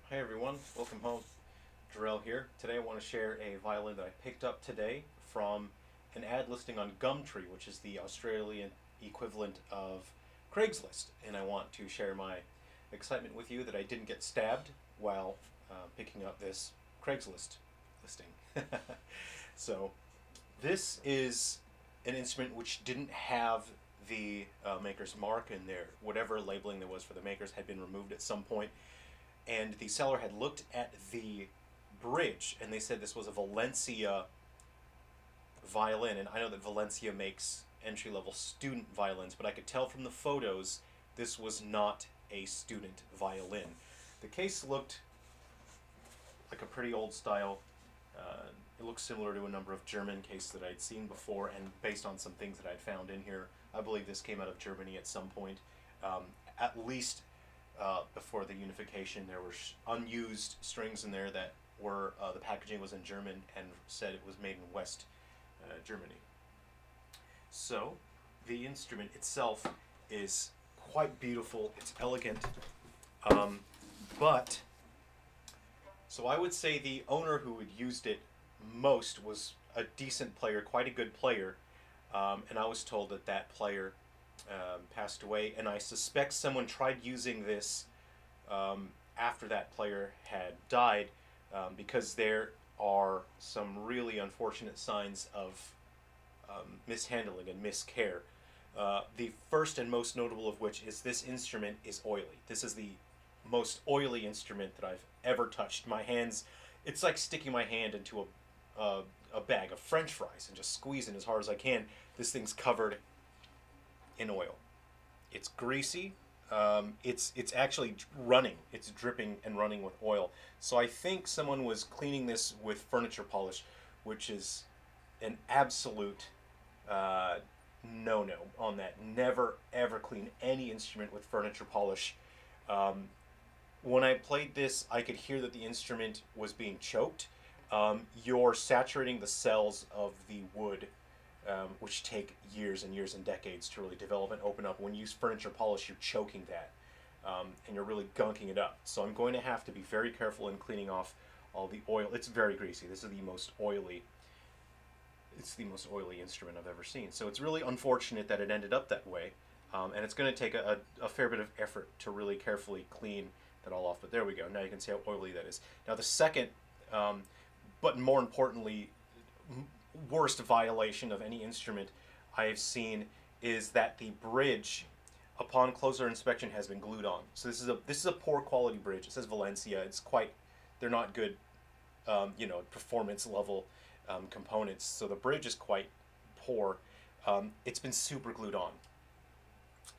Hi everyone, welcome home. Jarrell here. Today I want to share a violin that I picked up today from an ad listing on Gumtree, which is the Australian equivalent of Craigslist. And I want to share my excitement with you that I didn't get stabbed while picking up this Craigslist listing. So this is an instrument which didn't have the maker's mark in there. Whatever labeling there was for the makers had been removed at some point, and the seller had looked at the bridge and they said this was a Valencia violin. And I know that Valencia makes entry level student violins, but I could tell from the photos this was not a student violin. The case looked like a pretty old style. It looks similar to a number of German cases that I'd seen before, and based on some things that I'd found in here, I believe this came out of Germany at some point. Um, at least before the unification, there were unused strings in there that were the packaging was in German and said it was made in West Germany. So the instrument itself is quite beautiful. It's elegant, um, but so I would say the owner who had used it most was a decent player, quite a good player, and I was told that that player passed away, and I suspect someone tried using this after that player had died, because there are some really unfortunate signs of mishandling and miscare. The first and most notable of which is this instrument is oily. This is the most oily instrument that I've ever touched. My hands, it's like sticking my hand into a bag of French fries and just squeezing as hard as I can. This thing's covered in oil. It's greasy. It's actually running. It's dripping and running with oil. So I think someone was cleaning this with furniture polish, which is an absolute uh, no-no on that. Never ever clean any instrument with furniture polish. Um, when I played this, I could hear that the instrument was being choked. You're saturating the cells of the wood, which take years and years and decades to really develop and open up. When you use furniture polish, you're choking that, and you're really gunking it up. So I'm going to have to be very careful in cleaning off all the oil. It's very greasy. This is the most oily. It's the most oily instrument I've ever seen. So it's really unfortunate that it ended up that way, and it's going to take a fair bit of effort to really carefully clean that all off. But there we go. Now you can see how oily that is. Now the second, but more importantly, worst violation of any instrument I have seen is that the bridge, upon closer inspection, has been glued on. So this is a poor quality bridge. It says Valencia. It's quite, they're not good, performance level components. So the bridge is quite poor. It's been super glued on.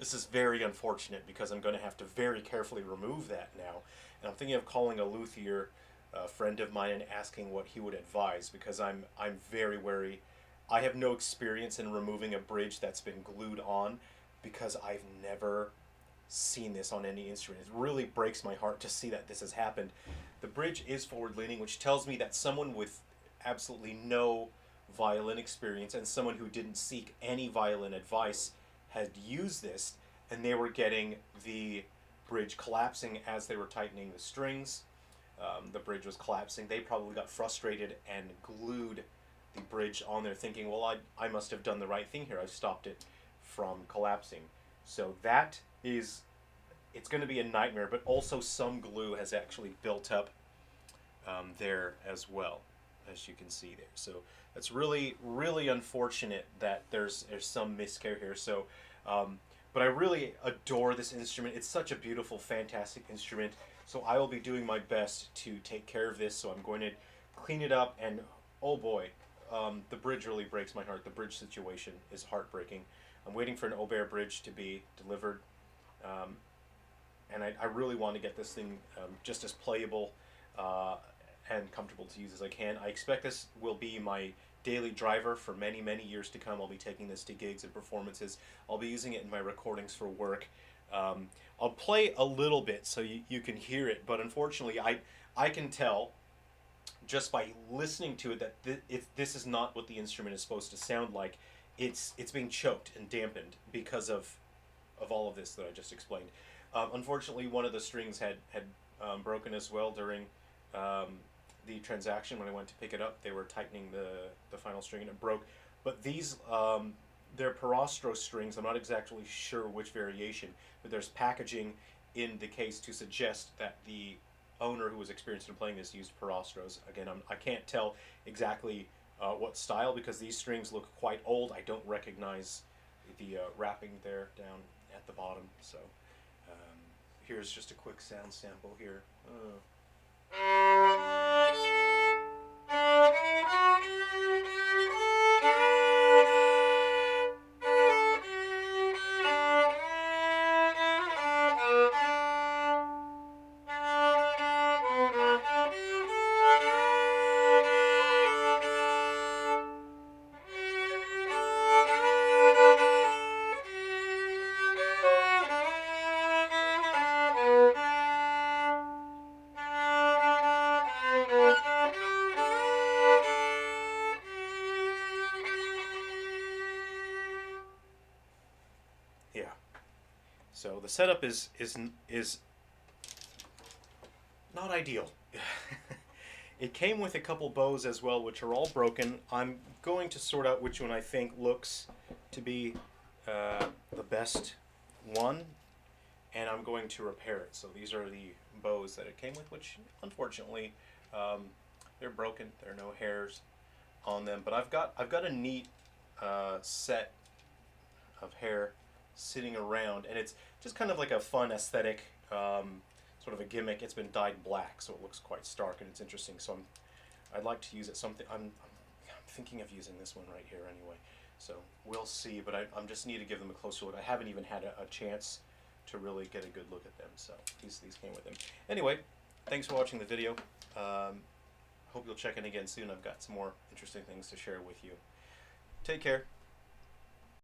This is very unfortunate because I'm going to have to very carefully remove that now. And I'm thinking of calling a luthier, a friend of mine, and asking what he would advise, because I'm very wary. I have no experience in removing a bridge that's been glued on because I've never seen this on any instrument. It really breaks my heart to see that this has happened. The bridge is forward leaning, which tells me that someone with absolutely no violin experience and someone who didn't seek any violin advice had used this, and they were getting the bridge collapsing as they were tightening the strings. The bridge was collapsing. They probably got frustrated and glued the bridge on there, thinking, well, I must have done the right thing here. I've stopped it from collapsing. So that is, it's going to be a nightmare, but also some glue has actually built up there as well, as you can see there. So that's really, really unfortunate that there's some miscare here. So, but I really adore this instrument. It's such a beautiful, fantastic instrument. So I will be doing my best to take care of this. So I'm going to clean it up, and oh boy, the bridge really breaks my heart. The bridge situation is heartbreaking. I'm waiting for an Aubert bridge to be delivered, and I really want to get this thing just as playable and comfortable to use as I can. I expect this will be my daily driver for many, many years to come. I'll be taking this to gigs and performances. I'll be using it in my recordings for work. I'll play a little bit so you can hear it, but unfortunately I can tell just by listening to it that this is not what the instrument is supposed to sound like. It's being choked and dampened because of all of this that I just explained. Unfortunately, one of the strings had broken as well during the transaction. When I went to pick it up, they were tightening the final string and it broke. But these, they're Perostro strings. I'm not exactly sure which variation, but there's packaging in the case to suggest that the owner who was experienced in playing this used Perostros. Again, I can't tell exactly what style because these strings look quite old. I don't recognize the wrapping there down at the bottom. So here's just a quick sound sample here. Yeah. So the setup is not ideal. It came with a couple bows as well, which are all broken. I'm going to sort out which one I think looks to be the best one, and I'm going to repair it. So these are the bows that it came with, which unfortunately they're broken. There are no hairs on them, but I've got a neat set of hair sitting around, and it's just kind of like a fun aesthetic. Sort of a gimmick. It's been dyed black, so it looks quite stark and it's interesting. So I'd like to use it something. I'm thinking of using this one right here anyway. So we'll see, but I just need to give them a closer look. I haven't even had a chance to really get a good look at them. So these came with them. Anyway, thanks for watching the video. Hope you'll check in again soon. I've got some more interesting things to share with you. Take care.